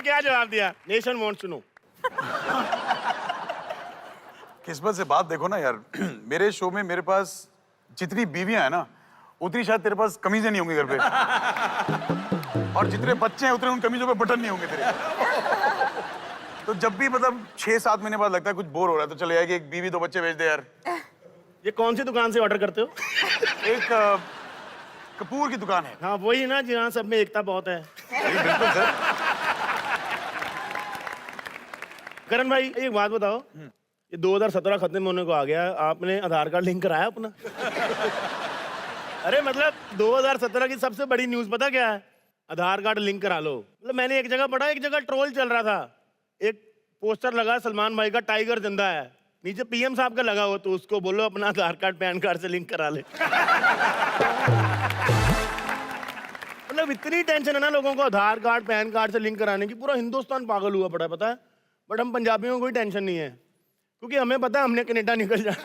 देखिए क्या जवाब दिया, नेशन वांट्स टू नो। किस्मत से बात देखो ना यार, मेरे शो में मेरे पास जितनी बीवियां हैं ना, उतनी शायद तेरे पास कमीजें नहीं होंगी घर पे। और जितने बच्चे हैं उतने उन कमीजों पे बटन नहीं होंगे तेरे। तो जब भी मतलब 6-7 महीने बाद लगता है कुछ बोर हो रहा है, तो चले जाएगी एक बीवी 2 बच्चे भेज दे यार। ये कौन सी दुकान से ऑर्डर करते हो? एक कपूर की दुकान है। हाँ वही ना जहाँ सब में एकता बहुत है। बिल्कुल सर। करण भाई एक बात बताओ, ये 2017 खत्म होने को आ गया, आपने आधार कार्ड लिंक कराया अपना? अरे मतलब 2017 की सबसे बड़ी न्यूज पता क्या है? आधार कार्ड लिंक करा लो। मतलब मैंने एक जगह पढ़ा, एक जगह ट्रोल चल रहा था, एक पोस्टर लगा सलमान भाई का, टाइगर जिंदा है, नीचे पीएम साहब का लगा हो, तो उसको बोलो अपना आधार कार्ड पैन कार्ड से लिंक करा ले। मतलब इतनी टेंशन है ना लोगों को आधार कार्ड पैन कार्ड से लिंक कराने की, पूरा हिंदुस्तान पागल हुआ पड़ा है, पता है? बट हम पंजाबियों को कोई टेंशन नहीं है, क्योंकि हमें पता है हमने कनाडा निकल जाना।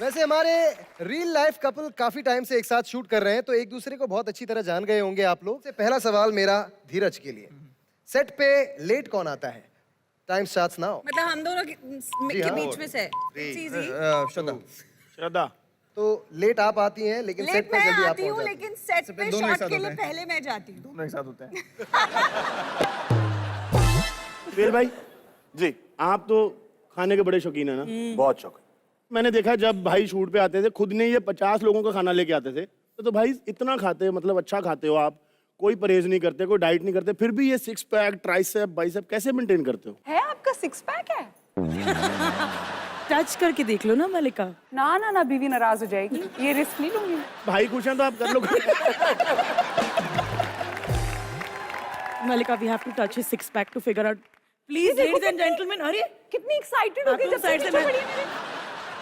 वैसे हमारे रियल लाइफ कपल काफी टाइम से एक साथ शूट कर रहे हैं, तो एक दूसरे को बहुत अच्छी तरह जान गए होंगे आप लोग। से पहला सवाल मेरा धीरज के लिए, सेट पे लेट कौन आता है? Time starts now. मतलब हम दोनों के बीच में से श्रद्धा तो लेट आप आती हैं, लेकिन सेट लेट पे मैं जल्दी आप आती हूँ, पहुंच जाती लेकिन सेट पे दोनों एक शॉट साथ के होते लिए हैं। पहले मैं जाती हूँ। दोनों एक साथ होते हैं। फिर भाई जी आप तो खाने के बड़े शौकीन है ना? बहुत शौक है। मैंने देखा जब भाई शूट पे आते थे, खुद ने ये 50 लोगों का खाना लेके आते थे, तो भाई इतना खाते, मतलब अच्छा खाते हो आप, कोई परहेज नहीं करते, कोई डाइट नहीं करते, फिर भी ये 6 पैक ट्राइसेप बाइसेप कैसे मेंटेन करते हो? है आपका 6 पैक है? टच करके देख लो ना मलिका। ना ना ना, बीवी नाराज हो जाएगी, ये रिस्क नहीं लूंगी। भाई खुश हैं तो आप कर लो। Malika, we have to touch his 6 pack to figure out. Please ladies and gentleman, अरे कितनी एक्साइटेड हो गई जब साइड से से पड़ी मेरे।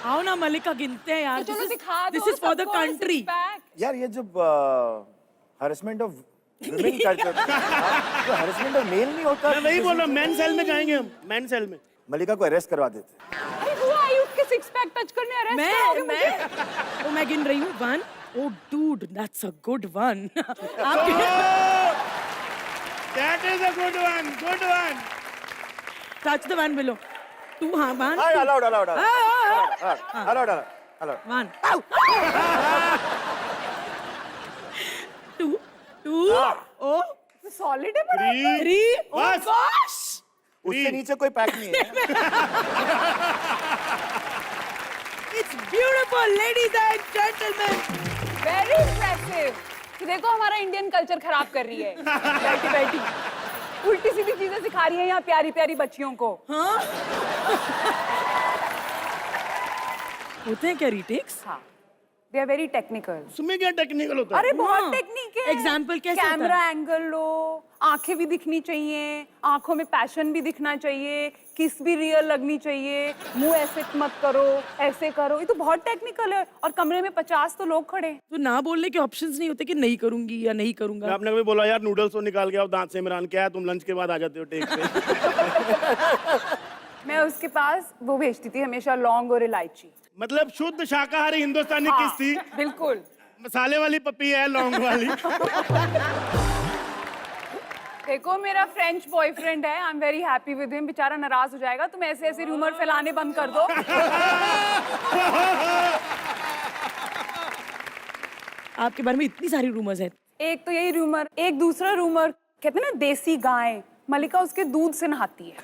आओ ना मलिका, गिनते हैं यार। तो चलो दिखा दो, दिस इज फॉर द सबको कंट्री। 6 पैक। यार ये जब हरेसमेंट ऑफ वुमेन कल्चर, जो हरेसमेंट ऑफ मेल नहीं होता। मैं वही बोल रहा हूँ, मेन सेल में जाएंगे हम, मेन सेल में। मलिका को अरेस्ट करवा देते। अरे वो आई उठ के 6 पैक टच करने अरेस्ट करोगे मुझे? मैं गिन रही हूँ 1। Oh dude, that's a good one. That is a good one, good one. Touch the one below. 2, हाँ 1. allowed. Allowed. 1. 2. Oh. सॉलिड है बड़ा। 3. Oh बस। gosh. उससे नीचे कोई पैक नहीं है। It's beautiful, ladies and gentlemen. Very impressive. तो देखो हमारा इंडियन कल्चर खराब कर रही है बैठी बैठी, उल्टी सीधी चीजें सिखा रही है यहाँ प्यारी प्यारी बच्चियों को। हाँ? होते हैं क्या रीटेक्स? हाँ, दे आर वेरी टेक्निकल। उसमें क्या टेक्निकल होता है? अरे बहुत हाँ। टेक्निक है। Example कैसे होता है? कैमरा एंगल लो, आंखें भी दिखनी चाहिए, आंखों में पैशन भी दिखना चाहिए, किस भी रियल लगनी चाहिए, मुंह ऐसे मत करो, ऐसे करो। ये तो बहुत टेक्निकल है, और कमरे में 50 तो लोग खड़े हैं। तो ना बोलने के ऑप्शंस नहीं होते कि नहीं करूंगी या नहीं करूंगा? आपने कभी बोला यार नूडल्स तो निकाल के आओ दांत से, इमरान क्या है तुम लंच के बाद आ जाते हो टेक पे? मैं उसके पास वो भेजती थी हमेशा लौंग और इलायची। मतलब शुद्ध शाकाहारी हिंदुस्तानी हाँ, किस थी? बिल्कुल। मसाले वाली पप्पी है, लौंग वाली। देखो मेरा फ्रेंच बॉयफ्रेंड है, I am very happy with him. बेचारा नाराज हो जाएगा, तुम ऐसे ऐसे रूमर फैलाने बंद कर दो। आपके बारे में इतनी सारी रूमर्स हैं। एक तो यही रूमर, एक दूसरा रूमर कहते हैं ना देसी गाय, मलिका उसके दूध से नहाती है।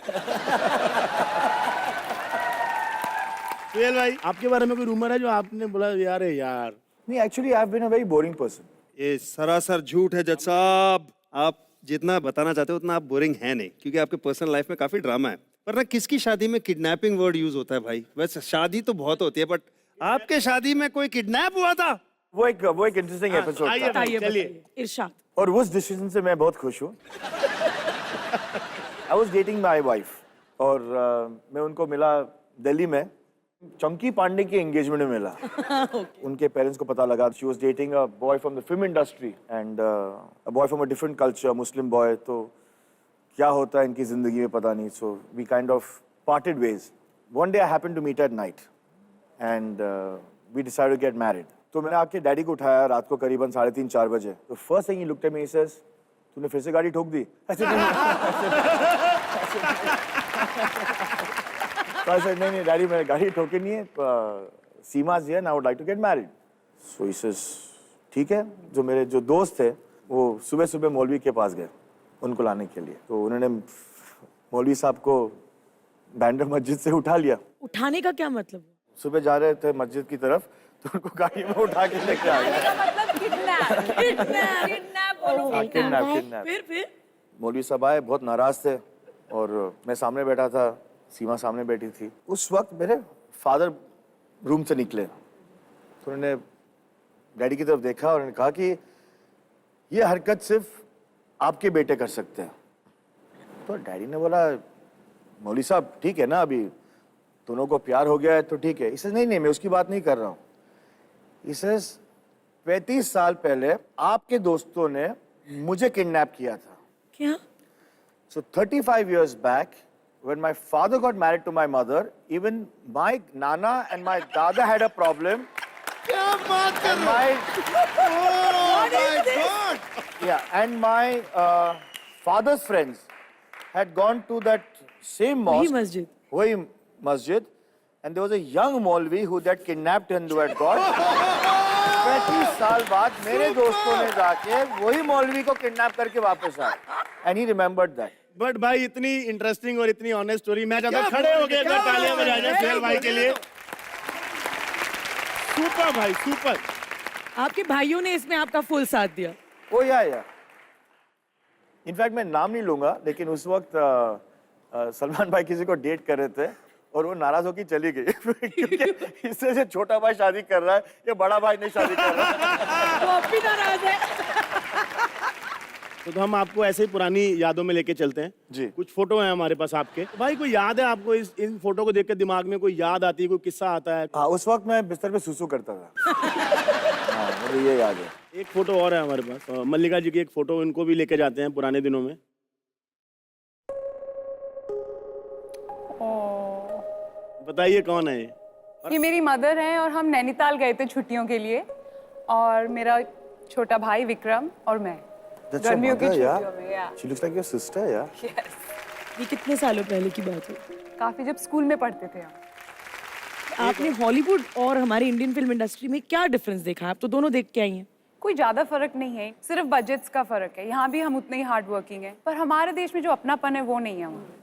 सुहेल भाई आपके बारे में कोई रूमर है जो आपने बोला यार यार? नहीं, actually I have been a very boring person. ये सरासर झूठ है जज साहब। आप जितना बताना चाहते हो उतना आप बोरिंग है नहीं, क्योंकि आपके पर्सनल लाइफ में काफी ड्रामा है। पर ना किसकी शादी में किडनैपिंग वर्ड यूज होता है भाई? वैसे शादी तो बहुत होती है, बट आपके शादी में कोई किडनैप हुआ था? वो एक इंटरेस्टिंग एपिसोड आइए था, भाई, चलिए। इरशाद। और उस डिसीजन से मैं बहुत खुश हूँ। I was dating my wife, और मैं उनको मिला दिल्ली में, चंकी पांडे की एंगेजमेंट में मिला। उनके पेरेंट्स को पता लगा she was dating a boy from the film industry and a boy from a different culture, Muslim boy. तो क्या होता है इनकी जिंदगी में पता नहीं। So we kind of parted ways. One day I happened to meet at night and we decided to get married. तो मैंने आके डैडी को उठाया रात को करीबन 3:30-4 बजे। तो first thing he looked at me, he says, तूने फिर से गाड़ी ठोक दी? ऐसे नहीं, तो ऐसे नहीं डैडी, मैंने गाड़ी ठोकी नहीं है, Sima's here and I would like to get married. So he says, ठीक है। जो मेरे जो दोस्त थे वो सुबह सुबह मौलवी के पास गए उनको लाने के लिए। तो उन्होंने मौलवी साहब को बैंड्रा मस्जिद से उठा लिया। उठाने का क्या मतलब? सुबह जा रहे थे मस्जिद की तरफ तो उनको गाड़ी में उठा के लेके आ गए। मतलब किडनैप बोलो। किडनैप। फिर मौलवी साहब आए, बहुत नाराज थे और मैं सामने बैठा था, सीमा सामने बैठी थी। उस वक्त मेरे फादर रूम से निकले तो उन्होंने डैडी की तरफ देखा और उन्होंने कहा कि ये हरकत सिर्फ आपके बेटे कर सकते हैं। तो डैडी ने बोला, मौलवी साहब ठीक है ना, अभी दोनों को प्यार हो गया है तो ठीक है। इसे नहीं मैं उसकी बात नहीं कर रहा हूँ। इसे 35 साल पहले आपके दोस्तों ने मुझे किडनैप किया था। क्या? So 35 years back, when my father got married to my mother, even my nana and my dada had a problem. क्या बात कर And रहे हो? God! yeah, and my father's friends had gone to that same वही mosque. मस्जिद। वही masjid, and there was a young Maulvi who that kidnapped and who had got. 35 साल बाद मेरे दोस्तों ने जाके वही मौलवी को किडनैप करके वापस आए, and he remembered that. But भाई इतनी इंटरेस्टिंग और इतनी ऑनेस्ट स्टोरी, मैं चाहता हूँ खड़े हो गए तालियां बजा जाए सुहेल भाई के लिए। सुपर भाई, सुपर। आपके भाइयों ने इसमें आपका फुल साथ दिया। ओ या इनफैक्ट मैं नाम नहीं लूंगा, लेकिन उस वक्त सलमान भाई किसी को डेट कर रहे थे और वो नाराज होकर चली गई क्योंकि इससे से छोटा भाई शादी कर रहा है, ये बड़ा भाई नहीं शादी कर रहा है। वो अब भी नाराज है। तो हम आपको ऐसे ही पुरानी यादों में लेके चलते हैं जी। कुछ फोटो हैं हमारे पास आपके। तो भाई कोई याद है आपको इन फोटो को देख के दिमाग में कोई याद आती है, कोई किस्सा आता है? हाँ, उस वक्त मैं बिस्तर पे सुसु करता था। हाँ, मुझे ये याद है। एक फोटो और है हमारे पास, मल्लिका जी की एक फोटो, इनको भी लेके जाते हैं पुराने दिनों में। बताइए कौन है ये मेरी मदर है और हम नैनीताल गए थे छुट्टियों के लिए, और मेरा छोटा भाई विक्रम और मैं That's your गर्मियों की mother, छुट्टियों yeah? में। yeah. She looks like your sister, yeah? Yes. ये कितने सालों पहले की बात है? काफी जब स्कूल में पढ़ते थे हम। आपने हॉलीवुड और हमारी इंडियन फिल्म इंडस्ट्री में क्या डिफरेंस देखा? आप तो दोनों देख के आई हैं। कोई ज्यादा फर्क नहीं है, सिर्फ बजट्स का फर्क है। यहाँ भी हम उतने ही हार्ड वर्किंग है, पर हमारे देश में जो अपनापन है वो नहीं है वहाँ।